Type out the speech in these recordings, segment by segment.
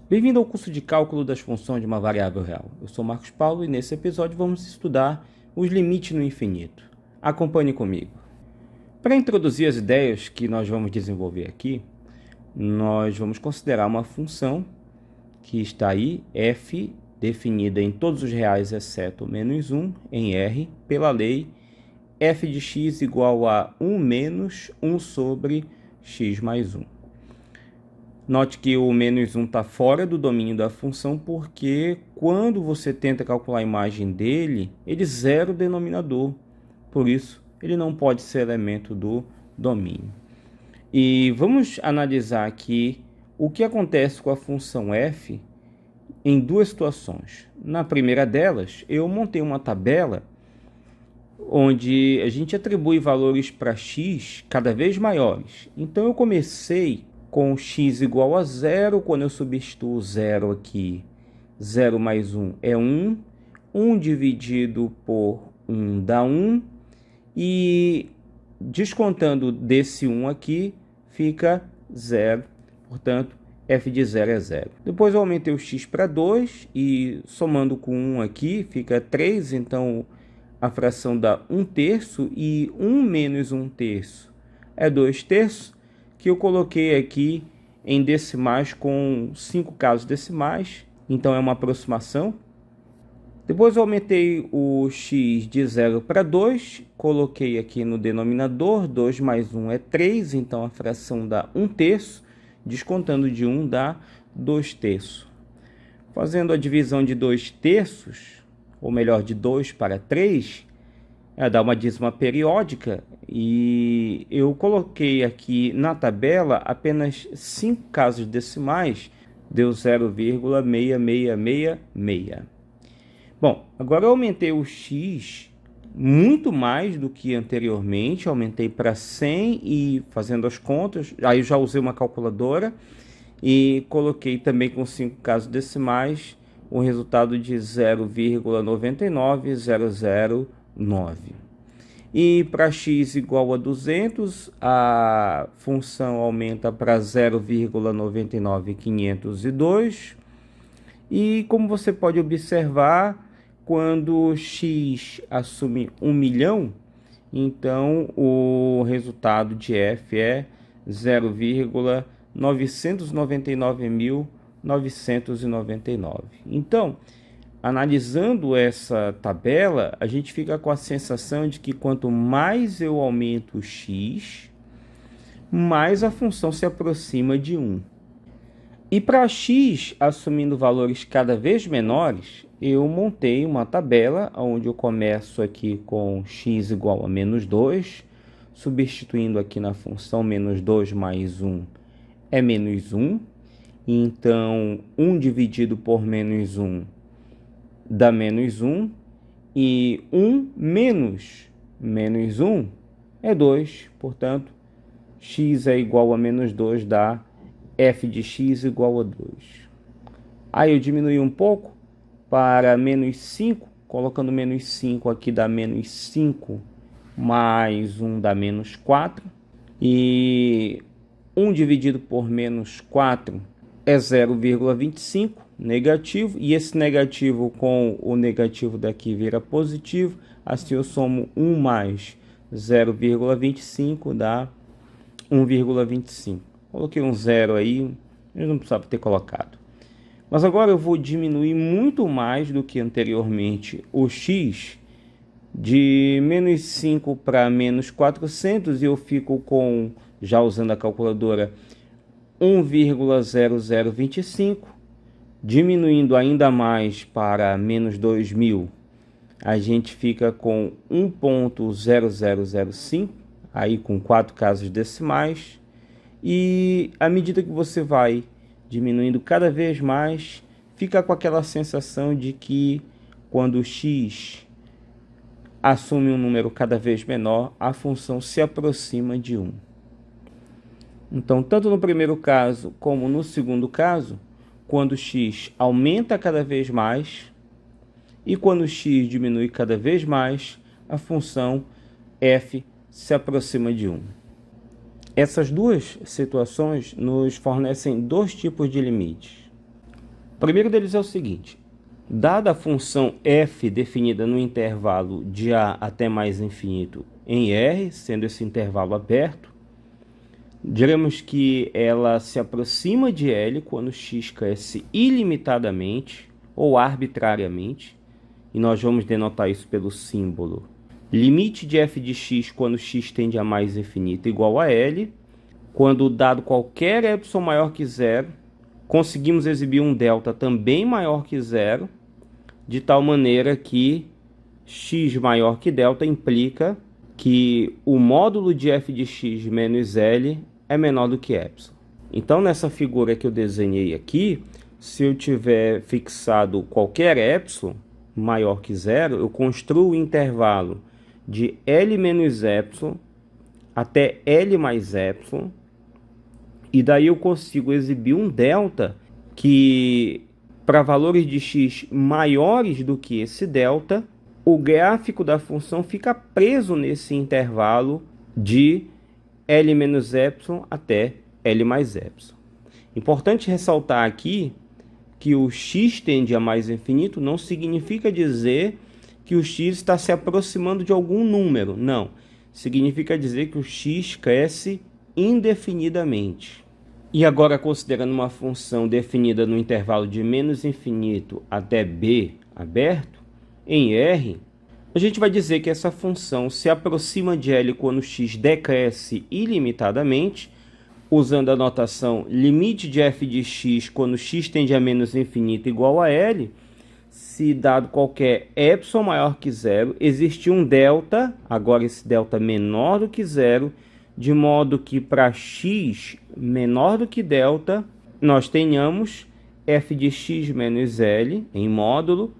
Bem-vindo ao curso de cálculo das funções de uma variável real. Eu sou Marcos Paulo e nesse episódio vamos estudar os limites no infinito. Acompanhe comigo. Para introduzir as ideias que nós vamos desenvolver aqui, nós vamos considerar uma função que está aí, f, definida em todos os reais exceto menos 1, em R, pela lei f de x igual a 1 menos 1 sobre x mais 1. Note que o menos 1 está fora do domínio da função, porque quando você tenta calcular a imagem dele, ele zera o denominador. Por isso, ele não pode ser elemento do domínio. E vamos analisar aqui o que acontece com a função f em duas situações. Na primeira delas, eu montei uma tabela onde a gente atribui valores para x cada vez maiores. Então, eu comecei com x igual a 0, quando eu substituo 0 aqui, 0 mais 1 é 1, 1 dividido por 1 dá 1, e descontando desse 1 aqui, fica 0, portanto, f de 0 é 0. Depois eu aumentei o x para 2, e somando com 1 aqui, fica 3, então a fração dá 1/3, e 1 menos 1/3 é 2/3, que eu coloquei aqui em decimais com 5 casos decimais, então é uma aproximação. Depois eu aumentei o x de 0 para 2, coloquei aqui no denominador, 2 mais 1 é 3, então a fração dá 1/3, descontando de 1 dá 2/3. Fazendo a divisão de 2/3, ou melhor, de 2 para 3, dá uma dízima periódica, e eu coloquei aqui na tabela apenas 5 casos decimais, deu 0,6666. Bom, agora eu aumentei o x muito mais do que anteriormente, aumentei para 100 e fazendo as contas, aí eu já usei uma calculadora e coloquei também com 5 casos decimais o resultado de 0,99009. E para x igual a 200, a função aumenta para 0,99502. E como você pode observar, quando x assume 1 milhão, então o resultado de f é 0,999.999. Então, analisando essa tabela, a gente fica com a sensação de que quanto mais eu aumento o x, mais a função se aproxima de 1. E para x, assumindo valores cada vez menores, eu montei uma tabela onde eu começo aqui com x igual a menos 2, substituindo aqui na função menos 2 mais 1 é menos 1. Então, 1 dividido por menos 1 dá menos 1, e 1 menos menos 1 é 2, portanto, x é igual a menos 2, dá f de x igual a 2. Aí eu diminui um pouco para menos 5, colocando menos 5 aqui dá menos 5, mais 1 dá menos 4, e 1 dividido por menos 4 é 0,25, negativo, e esse negativo com o negativo daqui vira positivo, assim eu somo 1 mais 0,25 dá 1,25. Coloquei um zero aí, eu não precisava ter colocado. Mas agora eu vou diminuir muito mais do que anteriormente o x, de menos 5 para menos 400, e eu fico com, já usando a calculadora, 1,0025, diminuindo ainda mais para menos 2000, a gente fica com 1,0005, aí com 4 casos decimais, e à medida que você vai diminuindo cada vez mais, fica com aquela sensação de que quando o x assume um número cada vez menor, a função se aproxima de 1. Então, tanto no primeiro caso como no segundo caso, quando x aumenta cada vez mais e quando x diminui cada vez mais, a função f se aproxima de 1. Essas duas situações nos fornecem dois tipos de limites. primeiro deles é o seguinte: dada a função f definida no intervalo de a até mais infinito em R, sendo esse intervalo aberto, diremos que ela se aproxima de L quando x cresce ilimitadamente ou arbitrariamente, e nós vamos denotar isso pelo símbolo limite de f de x quando x tende a mais infinito igual a L. Quando dado qualquer epsilon maior que zero, conseguimos exibir um delta também maior que zero, de tal maneira que x maior que delta implica que o módulo de f de x menos L é menor do que epsilon. Então, nessa figura que eu desenhei aqui, se eu tiver fixado qualquer epsilon maior que zero, eu construo o intervalo de L menos epsilon até L mais epsilon, e daí eu consigo exibir um delta que, para valores de x maiores do que esse delta, o gráfico da função fica preso nesse intervalo de L menos epsilon até L mais epsilon. Importante ressaltar aqui que o x tende a mais infinito não significa dizer que o x está se aproximando de algum número. Não. Significa dizer que o x cresce indefinidamente. E agora, considerando uma função definida no intervalo de menos infinito até b aberto, em R, a gente vai dizer que essa função se aproxima de L quando x decresce ilimitadamente, usando a notação limite de f de x quando x tende a menos infinito igual a L, se dado qualquer epsilon maior que zero, existe um delta, agora esse delta menor do que zero, de modo que para x menor do que delta, nós tenhamos f de x menos L em módulo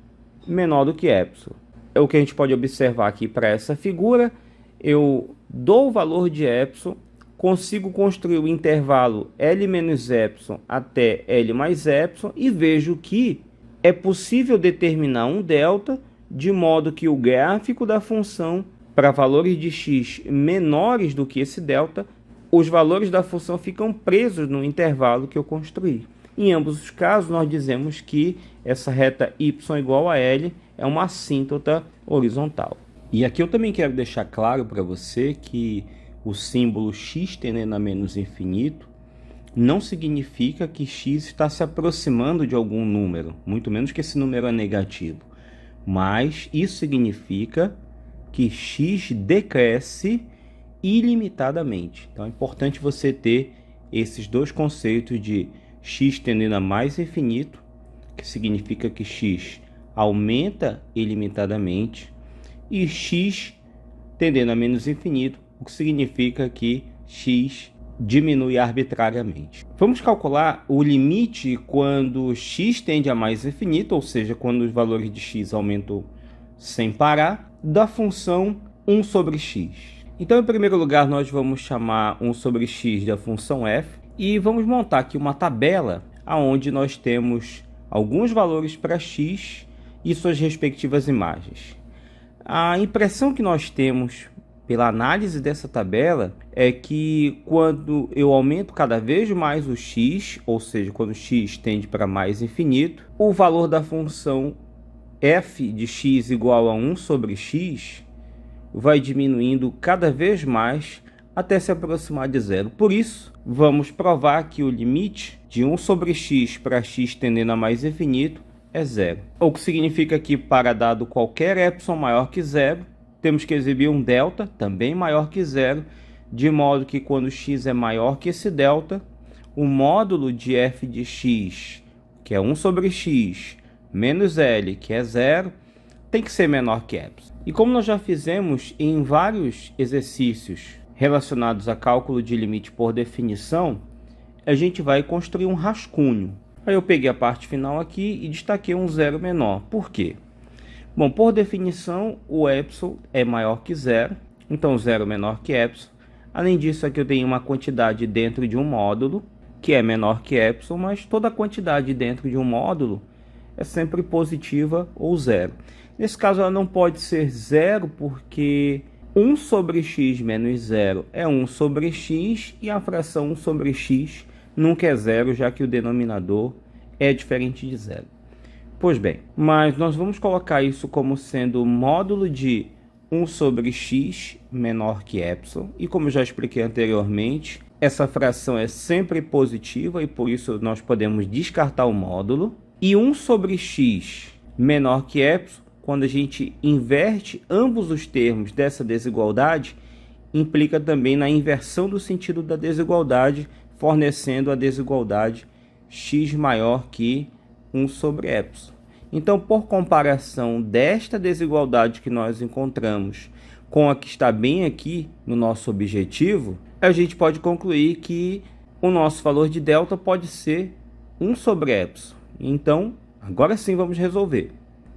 menor do que epsilon. É o que a gente pode observar aqui para essa figura. Eu dou o valor de epsilon, consigo construir o intervalo L menos epsilon até L mais epsilon e vejo que é possível determinar um delta de modo que o gráfico da função para valores de x menores do que esse delta, os valores da função ficam presos no intervalo que eu construí. Em ambos os casos, nós dizemos que essa reta y igual a L é uma assíntota horizontal. E aqui eu também quero deixar claro para você que o símbolo x tendendo a menos infinito não significa que x está se aproximando de algum número, muito menos que esse número é negativo. Mas isso significa que x decresce ilimitadamente. Então é importante você ter esses dois conceitos de x tendendo a mais infinito, que significa que x aumenta ilimitadamente, e x tendendo a menos infinito, o que significa que x diminui arbitrariamente. Vamos calcular o limite quando x tende a mais infinito, ou seja, quando os valores de x aumentam sem parar, da função 1 sobre x. Então, em primeiro lugar, nós vamos chamar 1 sobre x da função f e vamos montar aqui uma tabela onde nós temos alguns valores para x e suas respectivas imagens. A impressão que nós temos pela análise dessa tabela é que quando eu aumento cada vez mais o x, ou seja, quando x tende para mais infinito, o valor da função f de x igual a 1 sobre x vai diminuindo cada vez mais até se aproximar de zero. Por isso, vamos provar que o limite de 1 sobre x para x tendendo a mais infinito é zero. O que significa que para dado qualquer epsilon maior que zero, temos que exibir um delta também maior que zero, de modo que quando x é maior que esse delta, o módulo de f de x, que é 1 sobre x, menos L, que é zero, tem que ser menor que epsilon. E como nós já fizemos em vários exercícios relacionados a cálculo de limite por definição, a gente vai construir um rascunho. Aí eu peguei a parte final aqui e destaquei um zero menor. Por quê? Bom, por definição, o epsilon é maior que zero, então zero menor que epsilon. Além disso, aqui eu tenho uma quantidade dentro de um módulo, que é menor que epsilon, mas toda quantidade dentro de um módulo é sempre positiva ou zero. Nesse caso, ela não pode ser zero, porque 1 sobre x menos zero é 1 sobre x, e a fração 1 sobre x nunca é zero, já que o denominador é diferente de zero. Pois bem, mas nós vamos colocar isso como sendo o módulo de 1 sobre x menor que epsilon. E como eu já expliquei anteriormente, essa fração é sempre positiva e por isso nós podemos descartar o módulo. E 1 sobre x menor que epsilon, quando a gente inverte ambos os termos dessa desigualdade, implica também na inversão do sentido da desigualdade, fornecendo a desigualdade x maior que 1 sobre epsilon. Então, por comparação desta desigualdade que nós encontramos com a que está bem aqui no nosso objetivo, a gente pode concluir que o nosso valor de delta pode ser 1 sobre epsilon. Então, agora sim vamos resolver.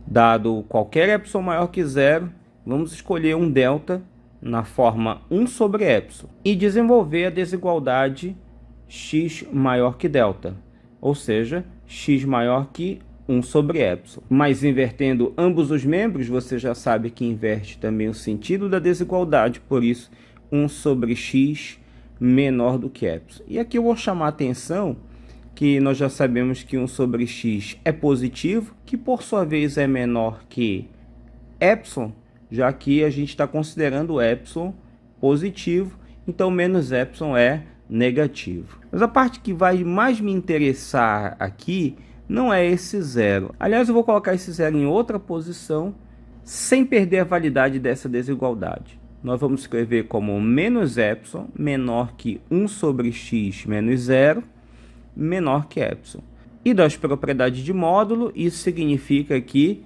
Dado qualquer epsilon maior que zero, vamos escolher um delta na forma 1 sobre epsilon e desenvolver a desigualdade x maior que delta, ou seja, x maior que 1 sobre epsilon. Mas invertendo ambos os membros, você já sabe que inverte também o sentido da desigualdade, por isso 1 sobre x menor do que epsilon. E aqui eu vou chamar a atenção que nós já sabemos que 1 sobre x é positivo, que por sua vez é menor que epsilon, já que a gente está considerando o epsilon positivo, então menos epsilon é negativo. Mas a parte que vai mais me interessar aqui não é esse zero. Aliás, eu vou colocar esse zero em outra posição, sem perder a validade dessa desigualdade. Nós vamos escrever como menos epsilon menor que 1 sobre x menos zero, menor que epsilon. E das propriedades de módulo, isso significa que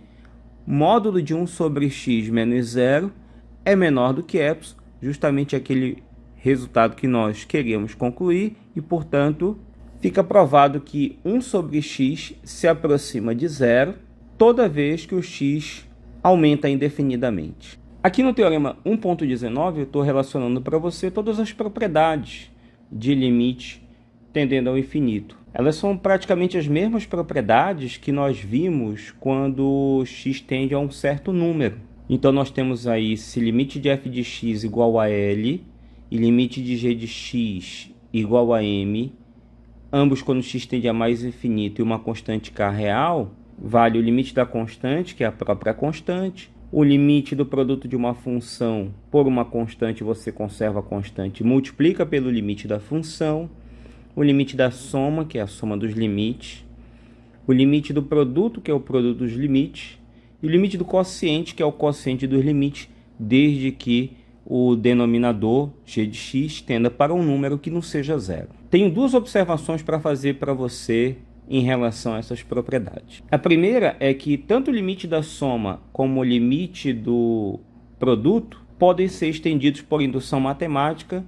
módulo de 1 sobre x menos zero é menor do que epsilon, justamente aquele resultado que nós queríamos concluir, e, portanto, fica provado que 1 sobre x se aproxima de zero toda vez que o x aumenta indefinidamente. Aqui no teorema 1.19 eu estou relacionando para você todas as propriedades de limite tendendo ao infinito. Elas são praticamente as mesmas propriedades que nós vimos quando x tende a um certo número. Então nós temos aí se limite de f de x igual a L e limite de g de x igual a m, ambos quando x tende a mais infinito e uma constante k real, vale o limite da constante, que é a própria constante, o limite do produto de uma função por uma constante, você conserva a constante e multiplica pelo limite da função, o limite da soma, que é a soma dos limites, o limite do produto, que é o produto dos limites, e o limite do quociente, que é o quociente dos limites, desde que o denominador g de x tenda para um número que não seja zero. Tenho duas observações para fazer para você em relação a essas propriedades. A primeira é que tanto o limite da soma como o limite do produto podem ser estendidos por indução matemática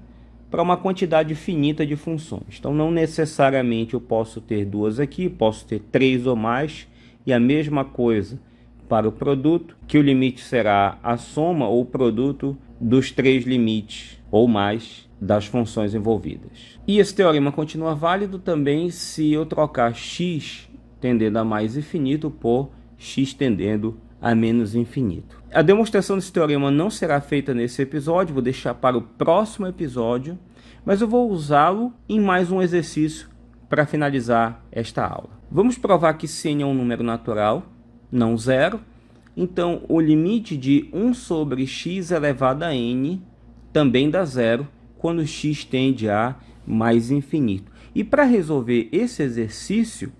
para uma quantidade finita de funções. Então, não necessariamente eu posso ter duas aqui, posso ter três ou mais, e a mesma coisa para o produto, que o limite será a soma ou produto dos três limites ou mais das funções envolvidas. E esse teorema continua válido também se eu trocar x tendendo a mais infinito por x tendendo a menos infinito. A demonstração desse teorema não será feita nesse episódio, vou deixar para o próximo episódio, mas eu vou usá-lo em mais um exercício para finalizar esta aula. Vamos provar que sin é um número natural, não zero. Então, o limite de 1 sobre x elevado a n também dá zero quando x tende a mais infinito. E para resolver esse exercício,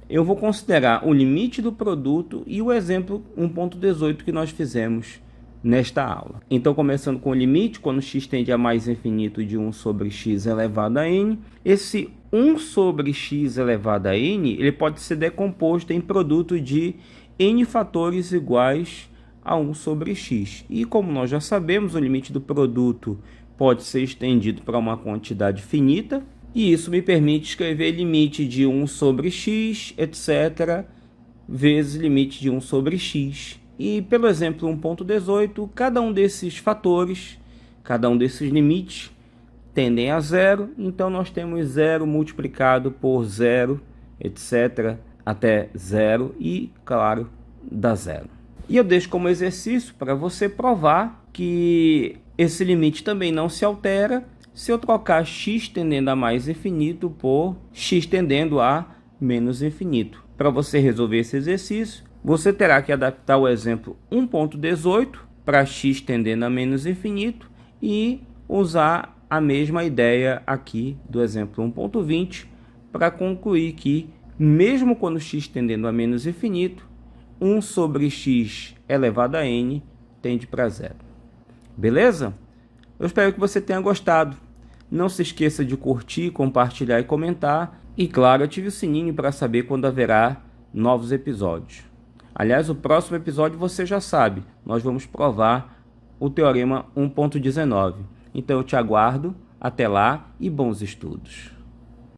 eu vou considerar o limite do produto e o exemplo 1.18 que nós fizemos nesta aula. Então, começando com o limite, quando x tende a mais infinito de 1 sobre x elevado a n, esse 1 sobre x elevado a n, ele pode ser decomposto em produto de n fatores iguais a 1 sobre x. E como nós já sabemos, o limite do produto pode ser estendido para uma quantidade finita, e isso me permite escrever limite de 1 sobre x, etc., vezes limite de 1 sobre x. E pelo exemplo 1.18, cada um desses fatores, cada um desses limites, tendem a zero, então nós temos zero multiplicado por zero, etc., até zero e, claro, dá zero. E eu deixo como exercício para você provar que esse limite também não se altera se eu trocar x tendendo a mais infinito por x tendendo a menos infinito. Para você resolver esse exercício, você terá que adaptar o exemplo 1.18 para x tendendo a menos infinito e usar a mesma ideia aqui do exemplo 1.20 para concluir que, mesmo quando x tendendo a menos infinito, 1 sobre x elevado a n tende para zero. Beleza? Eu espero que você tenha gostado. Não se esqueça de curtir, compartilhar e comentar. E claro, ative o sininho para saber quando haverá novos episódios. Aliás, o próximo episódio você já sabe, nós vamos provar o Teorema 1.19. Então eu te aguardo, até lá e bons estudos.